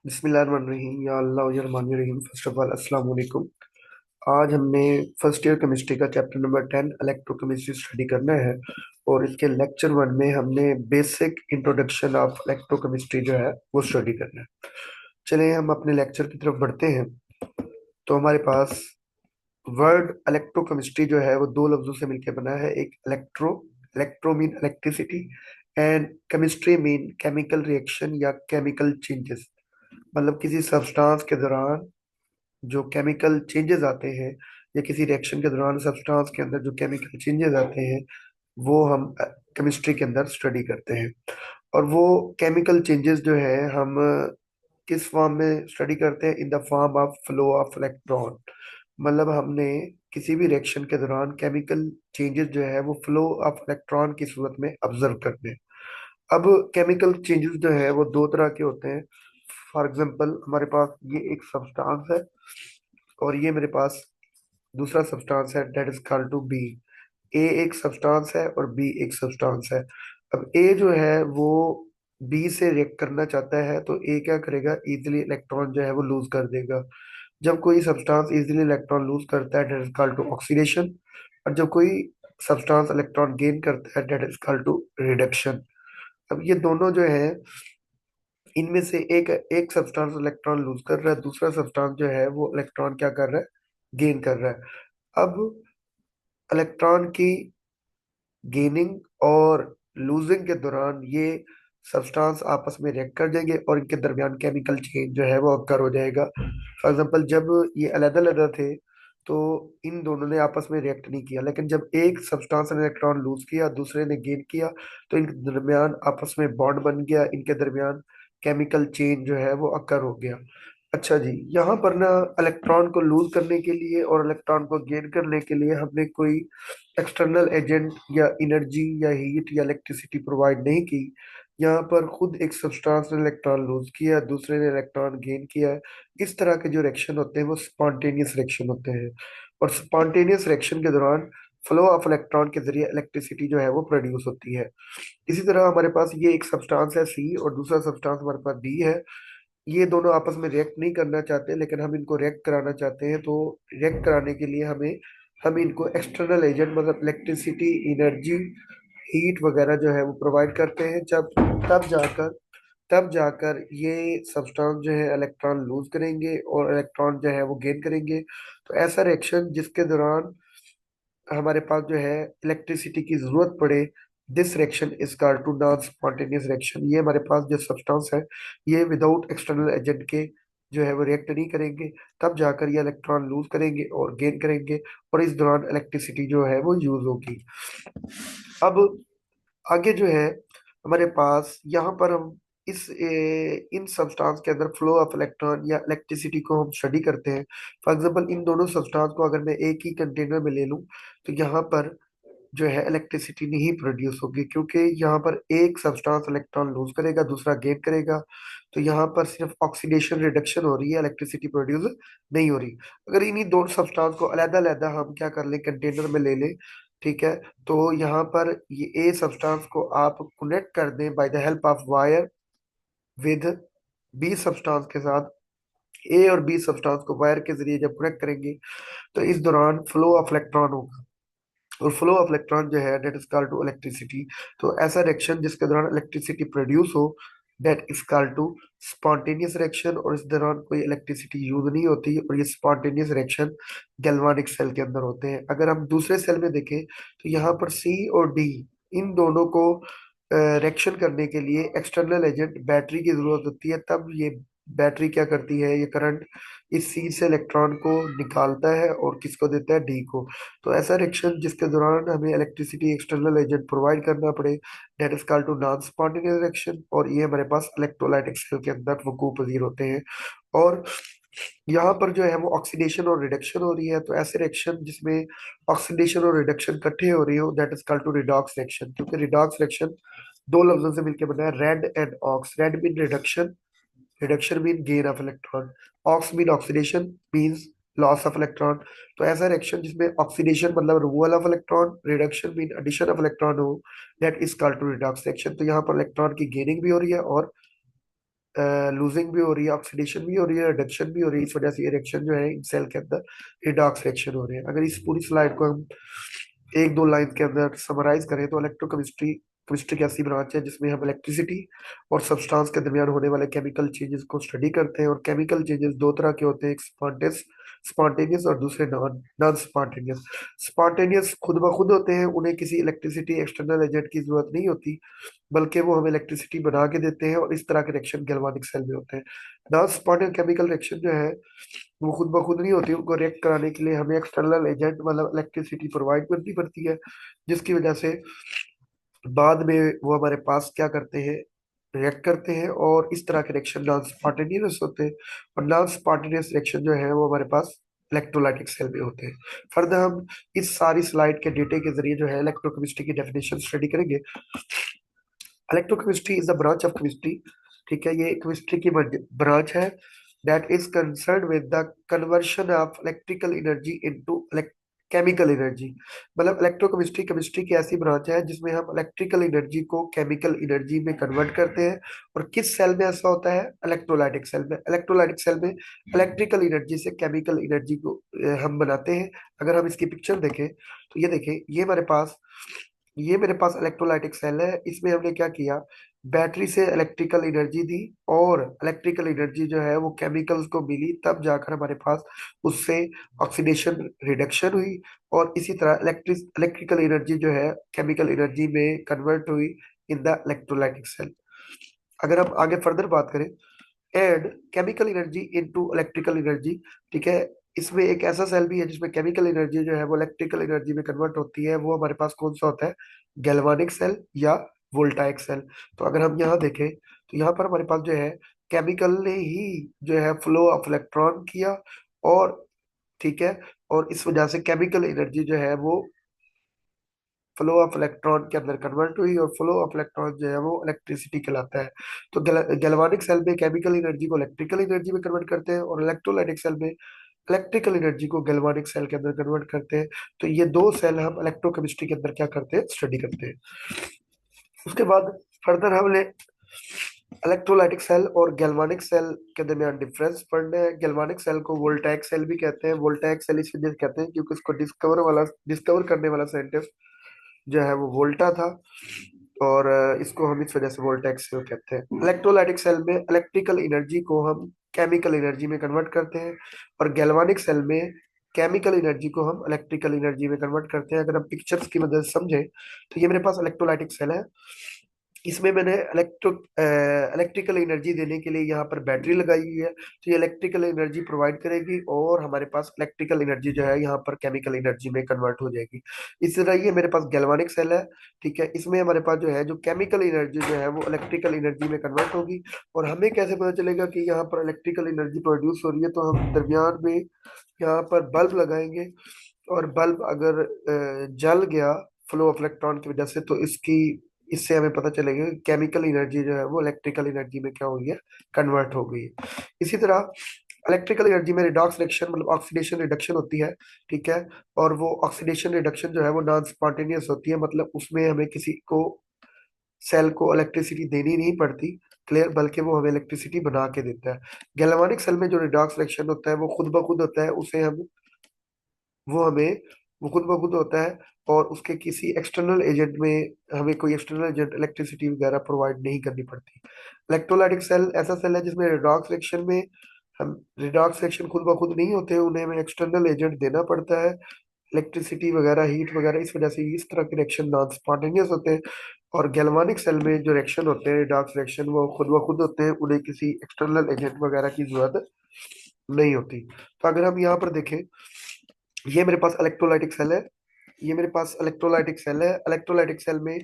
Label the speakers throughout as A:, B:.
A: बिस्मिल्लाहिर्रहमानिर्रहीम या अल्लाह या रहमान रहीम। फर्स्ट ऑफ ऑल अस्सलाम वालेकुम। आज हमने फर्स्ट ईयर केमिस्ट्री का चैप्टर नंबर 10 इलेक्ट्रोकेमिस्ट्री स्टडी करना है। और इसके लेक्चर 1 में हमने बेसिक इंट्रोडक्शन ऑफ इलेक्ट्रोकेमिस्ट्री जो है वो स्टडी करना है। चलिए हम अपने लेक्चर की तरफ बढ़ते हैं। तो हमारे पास वर्ड इलेक्ट्रोकेमिस्ट्री जो है वो दो लफ्जों से मिलकर बना है। एक electro, electro mean electricity, and chemistry mean chemical reaction या केमिकल चेंजेस। मतलब किसी सब्सटेंस के दौरान जो केमिकल चेंजेस आते हैं या किसी रिएक्शन के दौरान सब्सटेंस के अंदर जो केमिकल चेंजेस आते हैं वो हम केमिस्ट्री के अंदर स्टडी करते हैं। और वो केमिकल चेंजेस जो है हम किस फॉर्म में स्टडी करते हैं? In the form of flow of electron. मतलब हमने किसी भी रिएक्शन के दौरान केमिकल चेंजेस जो है वो फ्लो ऑफ इलेक्ट्रॉन की सूरत में ऑब्जर्व करते हैं। अब केमिकल चेंजेस जो है वो दो तरह के होते हैं। फॉर एग्जांपल हमारे पास ये एक सब्सटेंस है और ये मेरे पास दूसरा सब्सटेंस है, that is called to be. A एक सब्सटेंस है और बी एक सब्सटेंस है। अब ए जो है वो बी से रिएक्ट करना चाहता है तो ए क्या करेगा? इजीली इलेक्ट्रॉन जो है वो लूज कर देगा। जब कोई सब्सटेंस इजीली इलेक्ट्रॉन लूज करता है that is called to oxidation. और जब कोई सब्सटेंस इलेक्ट्रॉन गेन करता है that is called to reduction. अब ये दोनों जो है इनमें से एक एक सब्सटेंस इलेक्ट्रॉन लूज कर रहा है, दूसरा सब्सटेंस जो है वो इलेक्ट्रॉन क्या कर रहा है? गेन कर रहा है। अब इलेक्ट्रॉन की गेनिंग और लूजिंग के दौरान ये सब्सटेंस आपस में रिएक्ट कर जाएंगे और इनके दरमियान केमिकल चेंज जो है वो अक्कर हो जाएगा। फॉर एग्जांपल जब ये अलग-अलग थे तो इन दोनों ने आपस में रिएक्ट नहीं किया, लेकिन जब एक सब्सटेंस ने इलेक्ट्रॉन लूज किया दूसरे ने गेन किया तो इनके दरमियान आपस में बॉन्ड बन गया, इनके दरमियान केमिकल चेंज जो है वो अक्कर हो गया। अच्छा जी, यहाँ पर ना इलेक्ट्रॉन को लूज करने के लिए और इलेक्ट्रॉन को गेन करने के लिए हमने कोई एक्सटर्नल एजेंट या एनर्जी या हीट या इलेक्ट्रिसिटी प्रोवाइड नहीं की। यहाँ पर खुद एक सब्सटेंस ने इलेक्ट्रॉन लूज किया, दूसरे ने इलेक्ट्रॉन गेन किया है। इस तरह के जो रिएक्शन होते हैं वो स्पॉन्टेनियस रिएक्शन होते हैं। और स्पॉन्टेनियस रिएक्शन के दौरान फ्लो ऑफ इलेक्ट्रॉन के जरिए इलेक्ट्रिसिटी जो है वो प्रोड्यूस होती है। इसी तरह हमारे पास ये एक सब्सटेंस है सी और दूसरा सब्सटेंस हमारे पास डी है। ये दोनों आपस में रिएक्ट नहीं करना चाहते लेकिन हम इनको रिएक्ट कराना चाहते हैं। तो रिएक्ट कराने के लिए हम इनको एक्सटर्नल एजेंट मतलब इलेक्ट्रिसिटी, एनर्जी, हीट वगैरह जो है वो प्रोवाइड करते हैं। जब तब जाकर तब जाकर ये सब्सटेंस जो है इलेक्ट्रॉन लूज करेंगे और इलेक्ट्रॉन जो है वो गेन करेंगे। तो ऐसा रिएक्शन जिसके दौरान हमारे पास जो है इलेक्ट्रिसिटी की जरूरत पड़े, this reaction is called to non spontaneous reaction. ये हमारे पास जो सब्सटेंस है ये विदाउट एक्सटर्नल एजेंट के जो है वो रिएक्ट नहीं करेंगे। तब जाकर ये इलेक्ट्रॉन लूज करेंगे और गेन करेंगे और इस दौरान इलेक्ट्रिसिटी जो है वो यूज होगी। अब आगे जो है हमारे पास यहाँ पर हम इन सब्सटेंस के अंदर फ्लो ऑफ इलेक्ट्रॉन या इलेक्ट्रिसिटी को हम स्टडी करते हैं। फॉर एग्जांपल इन दोनों सब्सटेंस को अगर मैं एक ही कंटेनर में ले लूं तो यहाँ पर जो है इलेक्ट्रिसिटी नहीं प्रोड्यूस होगी, क्योंकि यहाँ पर एक सब्सटेंस इलेक्ट्रॉन लूज करेगा दूसरा गेन करेगा। तो यहाँ पर सिर्फ ऑक्सीडेशन रिडक्शन हो रही है, इलेक्ट्रिसिटी प्रोड्यूस नहीं हो रही। अगर इन्हीं दो सब्सटेंस को अलग-अलग हम क्या कर लें, कंटेनर में ले लें, ठीक है। तो यहाँ पर ये ए सब्सटेंस को आप कनेक्ट कर दें by the help of wire with B substance के साथ। ए और बी सब्सटेंस को वायर के जरिए जब कनेक्ट करेंगे तो इस दौरान फ्लो ऑफ इलेक्ट्रॉन होगा और फ्लो ऑफ इलेक्ट्रॉन जो है that is called to electricity. तो ऐसा रिएक्शन जिसके दौरान इलेक्ट्रिसिटी प्रोड्यूस हो that is called to spontaneous reaction. और इस दौरान कोई इलेक्ट्रिसिटी यूज नहीं होती और ये स्पॉन्टेनियस रिएक्शन गैल्वानिक सेल के अंदर होते हैं। अगर हम दूसरे सेल में देखें तो यहाँ पर सी और डी इन दोनों को रिएक्शन करने के लिए एक्सटर्नल एजेंट बैटरी की जरूरत होती है। तब ये बैटरी क्या करती है, ये करंट इस सी से इलेक्ट्रॉन को निकालता है और किसको देता है? डी को। तो ऐसा रिएक्शन जिसके दौरान हमें इलेक्ट्रिसिटी एक्सटर्नल एजेंट प्रोवाइड करना पड़े that is called to non spontaneous reaction. और ये हमारे पास इलेक्ट्रोलाइटिक सेल के अंदर वकू पजीर होते हैं। और यहाँ पर जो है वो ऑक्सीडेशन और रिडक्शन हो रही है। तो ऐसे रिएक्शन जिसमें ऑक्सीडेशन और रिडक्शन इकट्ठे हो रही हो that is called to redox reaction. क्योंकि रिडॉक्स रिएक्शन दो लफ्जों से मिलकर बना है, red and ox. Red mean reduction, reduction mean gain of electron, ox mean oxidation means loss of electron. तो ऐसा रिएक्शन जिसमें ऑक्सीडेशन मतलब removal of electron, reduction mean addition of electron हो that is called to redox reaction. तो यहाँ पर electron की gaining भी हो रही है और लूजिंग भी हो रही है, ऑक्सीडेशन भी हो रही है, रिडक्शन भी हो रही है। इस वजह से ये रिएक्शन जो है इन सेल के अंदर रिडॉक्स रिएक्शन हो रहे हैं। अगर इस पूरी स्लाइड को हम एक दो लाइन के अंदर समराइज करें तो इलेक्ट्रोकेमिस्ट्री केमिस्ट्री की ऐसी ब्रांच है जिसमें हम इलेक्ट्रिसिटी और सब्सटेंस के दरमियान होने वाले केमिकल चेंजेस को स्टडी करते हैं। और केमिकल चेंजेस दो तरह के होते हैं, एक स्पॉन्टेनियस और दूसरे नॉन नॉन स्पॉन्टेनियस। स्पॉन्टेनियस खुद ब खुद होते हैं, उन्हें किसी इलेक्ट्रिसिटी एक्सटर्नल एजेंट की जरूरत नहीं होती, बल्कि वो हमें इलेक्ट्रिसिटी बना के देते हैं। और इस तरह के रिएक्शन गैल्वानिक सेल में होते हैं। नॉन स्पॉन्टेनियस केमिकल रिएक्शन जो है वो खुद ब खुद नहीं होती, उनको रिएक्ट कराने के लिए हमें एक्सटर्नल एजेंट मतलब इलेक्ट्रिसिटी प्रोवाइड करनी पड़ती है, जिसकी वजह से बाद में वो हमारे पास क्या करते हैं, रिएक्ट करते हैं। और इस तरह के रिएक्शन नॉन स्पॉन्टेनियस होते हैं। और नॉन स्पॉन्टेनियस रिएक्शन जो है वो हमारे पास इलेक्ट्रोलाइटिक सेल में होते हैं। फर्दर हम इस सारी स्लाइड के डेटे के जरिए जो है इलेक्ट्रोकेमिस्ट्री की डेफिनेशन स्टडी करेंगे। Electrochemistry is the branch of chemistry, ठीक है, ये केमिस्ट्री की ब्रांच है that is concern with the conversion of electrical energy into chemical energy. मतलब इलेक्ट्रोकेमिस्ट्री केमिस्ट्री की ऐसी ब्रांच है जिसमें हम इलेक्ट्रिकल एनर्जी को केमिकल एनर्जी में कन्वर्ट करते हैं। और किस सेल में ऐसा होता है? इलेक्ट्रोलाइटिक सेल में। इलेक्ट्रोलाइटिक सेल में इलेक्ट्रिकल एनर्जी से केमिकल एनर्जी को हम बनाते हैं। अगर हम इसकी पिक्चर देखें तो ये देखें, ये मेरे पास इलेक्ट्रोलाइटिक सेल है। इसमें हमने क्या किया, बैटरी से इलेक्ट्रिकल एनर्जी दी और इलेक्ट्रिकल एनर्जी जो है वो केमिकल्स को मिली, तब जाकर हमारे पास उससे ऑक्सीडेशन रिडक्शन हुई। और इसी तरह इलेक्ट्रिकल एनर्जी जो है केमिकल एनर्जी में कन्वर्ट हुई इन द इलेक्ट्रोलाइटिक सेल। अगर हम आगे फर्दर बात करें, add chemical energy into electrical energy, ठीक है, इसमें एक ऐसा सेल भी है जिसमें केमिकल एनर्जी जो है वो इलेक्ट्रिकल एनर्जी में कन्वर्ट होती है। वो हमारे पास कौन सा होता है? गैल्वानिक सेल या वोल्टाइक सेल। तो अगर हम यहाँ देखें तो यहाँ पर हमारे पास जो है केमिकल ने ही जो है फ्लो ऑफ इलेक्ट्रॉन किया, और ठीक है, और इस वजह से केमिकल एनर्जी जो है वो फ्लो ऑफ इलेक्ट्रॉन के अंदर कन्वर्ट हुई, और फ्लो ऑफ इलेक्ट्रॉन जो है वो इलेक्ट्रिसिटी कहलाता है। तो गैल्वानिक सेल में केमिकल एनर्जी को इलेक्ट्रिकल एनर्जी में कन्वर्ट करते हैं, और इलेक्ट्रोलाइटिक सेल में इलेक्ट्रिकल एनर्जी को गैल्वानिक सेल के अंदर कन्वर्ट करते हैं। तो ये दो सेल हम इलेक्ट्रोकेमिस्ट्री के अंदर क्या करते हैं, स्टडी करते हैं। उसके बाद फर्दर हमने इलेक्ट्रोलाइटिक सेल और गैल्वानिक सेल के दरमियान डिफरेंस पढ़ना है। गैल्वानिक सेल को वोल्टाइक सेल भी कहते हैं। वोल्टाइक सेल इस वजह से कहते हैं क्योंकि उसको डिस्कवर करने वाला साइंटिस्ट जो है वो वोल्टा था, और इसको हम इस वजह से वोल्टेक सेल कहते हैं। इलेक्ट्रोलाइटिक सेल में इलेक्ट्रिकल एनर्जी को हम केमिकल एनर्जी में कन्वर्ट करते हैं, और गैल्वानिक सेल में केमिकल एनर्जी को हम इलेक्ट्रिकल एनर्जी में कन्वर्ट करते हैं। अगर हम पिक्चर्स की मदद से समझें तो ये मेरे पास इलेक्ट्रोलाइटिक सेल है। इसमें मैंने इलेक्ट्रिकल एनर्जी देने के लिए यहाँ पर बैटरी लगाई हुई है, तो ये इलेक्ट्रिकल एनर्जी प्रोवाइड करेगी, और हमारे पास इलेक्ट्रिकल एनर्जी जो है यहाँ पर केमिकल एनर्जी में कन्वर्ट हो जाएगी। इसी तरह ये मेरे पास गैल्वानिक सेल है, ठीक है, इसमें हमारे पास जो है जो केमिकल एनर्जी जो है वो इलेक्ट्रिकल एनर्जी में कन्वर्ट होगी। और हमें कैसे पता चलेगा कि यहाँ पर इलेक्ट्रिकल एनर्जी प्रोड्यूस हो रही है? तो हम दरमियान में यहाँ पर बल्ब लगाएंगे, और बल्ब अगर जल गया फ्लो ऑफ इलेक्ट्रॉन की वजह से, तो इससे हमें पता चलेगा कि केमिकल एनर्जी जो है वो इलेक्ट्रिकल एनर्जी में क्या हुई है, कन्वर्ट हो गई है। इसी तरह इलेक्ट्रिकल एनर्जी में रिडॉक्स रिएक्शन मतलब ऑक्सीडेशन रिडक्शन होती है, ठीक है, और वो ऑक्सीडेशन रिडक्शन जो है वो नॉन स्पॉन्टेनियस होती है, मतलब उसमें हमें किसी को सेल को इलेक्ट्रिसिटी देनी नहीं पड़ती, क्लियर, बल्कि वो हमें इलेक्ट्रिसिटी बना के देता है। गैल्वानिक सेल में जो रिडॉक्स रिएक्शन होता है वो खुद ब खुद होता है, उसे हम वो हमें वो खुद ब खुद होता है, और उसके किसी एक्सटर्नल एजेंट में हमें कोई एक्सटर्नल एजेंट इलेक्ट्रिसिटी वगैरह प्रोवाइड नहीं करनी पड़ती। इलेक्ट्रोलाइटिक सेल ऐसा सेल है जिसमें रिडॉक्स रिएक्शन खुद ब खुद नहीं होते, उन्हें हमें एक्सटर्नल एजेंट देना पड़ता है, इलेक्ट्रिसिटी वगैरह, हीट वगैरह। इस वजह से इस तरह के रिएक्शन नॉन स्पॉन्टेनियस होते हैं। और गैल्वानिक सेल में जो रिएक्शन होते हैं रिडॉक्स रिएक्शन, वो खुद ब खुद होते हैं, उन्हें किसी एक्सटर्नल एजेंट वगैरह की जरूरत नहीं होती। तो अगर हम यहाँ पर देखें, ये मेरे पास इलेक्ट्रोलाइटिक सेल है, ये मेरे पास इलेक्ट्रोलाइटिक सेल है। इलेक्ट्रोलाइटिक सेल में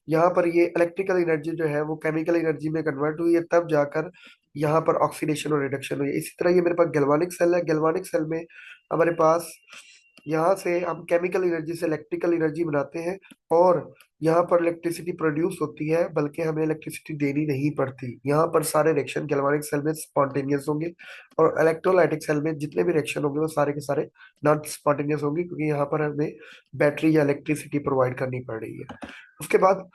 A: यहाँ पर ये इलेक्ट्रिकल एनर्जी जो है वो केमिकल एनर्जी में कन्वर्ट हुई है, तब जाकर यहाँ पर ऑक्सीडेशन और रिडक्शन हुई है। इसी तरह ये मेरे पास गैल्वानिक सेल है। गैल्वानिक सेल में हमारे पास यहाँ से हम केमिकल एनर्जी से इलेक्ट्रिकल एनर्जी बनाते हैं, और यहाँ पर इलेक्ट्रिसिटी प्रोड्यूस होती है, बल्कि हमें इलेक्ट्रिसिटी देनी नहीं पड़ती। यहाँ पर सारे रिएक्शन गैल्वानिक सेल में स्पॉन्टेनियस होंगे, और इलेक्ट्रोलाइटिक सेल में जितने भी रिएक्शन होंगे वो सारे के सारे नॉन स्पॉन्टेनियस होंगे, क्योंकि यहाँ पर हमें बैटरी या इलेक्ट्रिसिटी प्रोवाइड करनी पड़ रही है। उसके बाद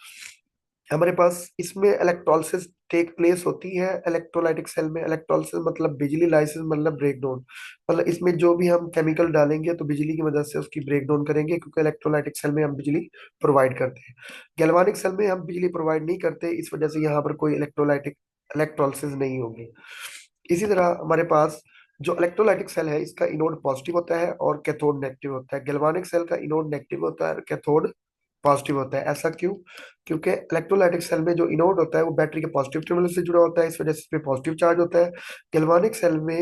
A: हमारे पास इसमें इलेक्ट्रोलिसिस टेक प्लेस होती है इलेक्ट्रोलाइटिक सेल में। इलेक्ट्रोलिसिस मतलब बिजली, लाइसिस मतलब ब्रेक डाउन। मतलब इसमें जो भी हम केमिकल डालेंगे तो बिजली की मदद से उसकी ब्रेक डाउन करेंगे, क्योंकि इलेक्ट्रोलाइटिक सेल में हम बिजली प्रोवाइड करते हैं। गैल्वानिक सेल में हम बिजली प्रोवाइड नहीं करते, इस वजह से यहाँ पर कोई इलेक्ट्रोलाइटिक इलेक्ट्रोलिसिस नहीं होगी। इसी तरह हमारे पास जो इलेक्ट्रोलाइटिक सेल है, इसका इनोड पॉजिटिव होता है और कैथोड नेगेटिव होता है। गैल्वानिक सेल का इनोड नेगेटिव होता है और कैथोड पॉजिटिव होता है। ऐसा क्यों? क्योंकि इलेक्ट्रोलाइटिक सेल में जो इनोड होता है वो बैटरी के पॉजिटिव टर्मिनल से जुड़ा होता है, इस वजह से इस पे पॉजिटिव चार्ज होता है। गैल्वानिक सेल में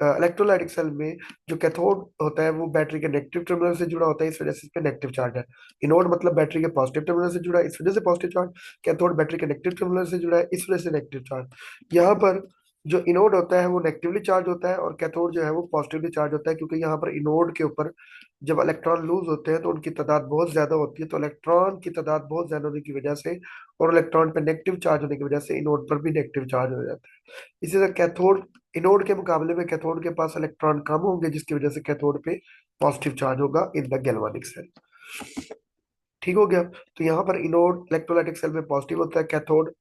A: इलेक्ट्रोलाइटिक सेल में जो कैथोड होता है वो बैटरी के नेगेटिव टर्मिनल से जुड़ा होता है, इस वजह से इस पे नेगेटिव चार्ज है। इनोड मतलब बैटरी के पॉजिटिव टर्मिनल से जुड़ा है, इस वजह से पॉजिटिव चार्ज। कैथोड बैटरी के नेगेटिव टर्मिनल से जुड़ा है, इस वजह से नेगेटिव चार्ज। यहाँ पर जो इनोड होता है वो नेगेटिवली चार्ज होता है और कैथोड जो है वो पॉजिटिवली चार्ज होता है, क्योंकि यहाँ पर इनोड के ऊपर जब इलेक्ट्रॉन लूज होते हैं तो उनकी तादाद बहुत ज्यादा होती है, तो इलेक्ट्रॉन की तादाद बहुत ज्यादा होने की वजह से और इलेक्ट्रॉन पे नेगेटिव चार्ज होने की वजह से इनोड पर भी नेगेटिव चार्ज हो जाता है। इसी तरह कैथोड, इनोड के मुकाबले में कैथोड के पास इलेक्ट्रॉन कम होंगे, जिसकी वजह से कैथोड पे पॉजिटिव चार्ज होगा इन द गैल्वानिक सेल। ठीक हो गया? तो यहाँ पर इनोड इलेक्ट्रोलाइटिक सेल में पॉजिटिव होता है, कैथोड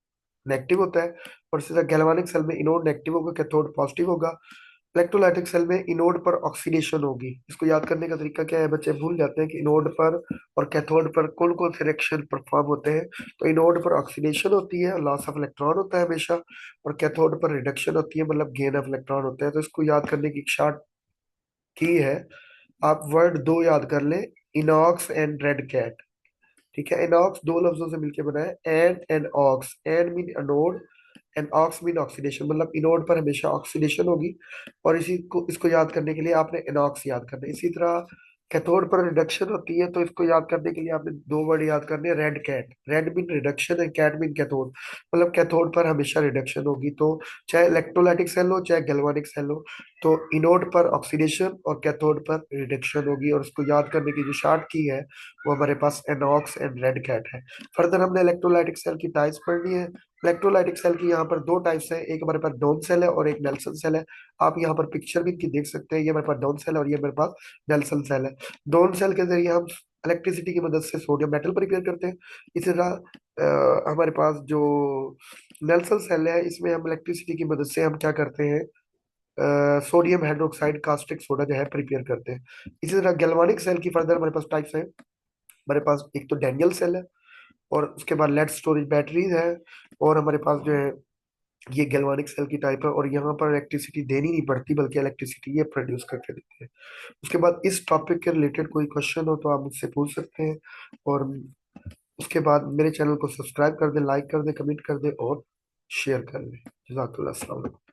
A: नेगेटिव होता है। और इसी तरह गैल्वानिक सेल में इनोड नेगेटिव होगा, कैथोड पॉजिटिव होगा। इलेक्ट्रोलाइटिक सेल में इनोड पर ऑक्सीडेशन होगी। इसको याद करने का तरीका क्या है? बच्चे भूल जाते हैं कि इनोड पर और कैथोड पर कौन कौन से रिएक्शन परफॉर्म होते हैं। तो इनोड पर ऑक्सीडेशन होती है, लॉस ऑफ इलेक्ट्रॉन होता है हमेशा। और कैथोड पर रिडक्शन होती है, मतलब गेन ऑफ इलेक्ट्रॉन होता है। तो इसको याद करने की एक शॉर्ट की है, आप वर्ड दो याद कर ले, इनॉक्स एंड रेड कैट। ठीक है? इनॉक्स दो लफ्जों से मिलकर बना है, an ox. An mean anode and ox mean oxidation, मतलब इनोड पर हमेशा ऑक्सीडेशन होगी। और इसी को, इसको याद करने के लिए आपने इनॉक्स याद करना है। इसी तरह कैथोड पर रिडक्शन होती है, तो इसको याद करने के लिए आपने दो वर्ड याद करने हैं, red cat. Red mean reduction and cat mean cathode, मतलब कैथोड पर हमेशा रिडक्शन होगी। तो चाहे इलेक्ट्रोलाइटिक सेल हो चाहे गैल्वानिक सेल हो, तो इनोड पर ऑक्सीडेशन और कैथोड पर रिडक्शन होगी। और इसको याद करने की जो शॉर्ट की है वो हमारे पास एनॉक्स एंड रेड कैट है। फर्दर हमने इलेक्ट्रोलाइटिक सेल की टाइप्स पढ़नी है। इलेक्ट्रोलाइटिक सेल की यहाँ पर दो टाइप्स है, एक हमारे पास डोन सेल है और एक नेल्सन सेल है। आप यहाँ पर पिक्चर भी इनकी देख सकते हैं, ये हमारे पास डोन सेल है और ये मेरे पास नेल्सन सेल है। डोन सेल के जरिए हम इलेक्ट्रिसिटी की मदद से सोडियम मेटल प्रिपेयर करते हैं। इसी तरह हमारे पास जो नेल्सन सेल है, इसमें हम इलेक्ट्रिसिटी की मदद से हम क्या करते हैं, सोडियम हाइड्रोक्साइड कास्टिक सोडा जो है प्रिपेयर करते हैं। इसी तरह गैल्वानिक सेल की फर्दर हमारे पास टाइप्स है। हमारे पास एक तो डैनियल सेल है और उसके बाद लेड स्टोरेज बैटरीज है। और हमारे पास जो है ये गैल्वानिक सेल की टाइप है, और यहाँ पर इलेक्ट्रिसिटी देनी नहीं पड़ती बल्कि इलेक्ट्रिसिटी ये प्रोड्यूस करके देते हैं। उसके बाद इस टॉपिक के रिलेटेड कोई क्वेश्चन हो तो आप मुझसे पूछ सकते हैं। और उसके बाद मेरे चैनल को सब्सक्राइब कर दे, लाइक कर दे, कमेंट कर दे और शेयर कर दे। जज़ाकल्लाह, अस्सलाम वालेकुम।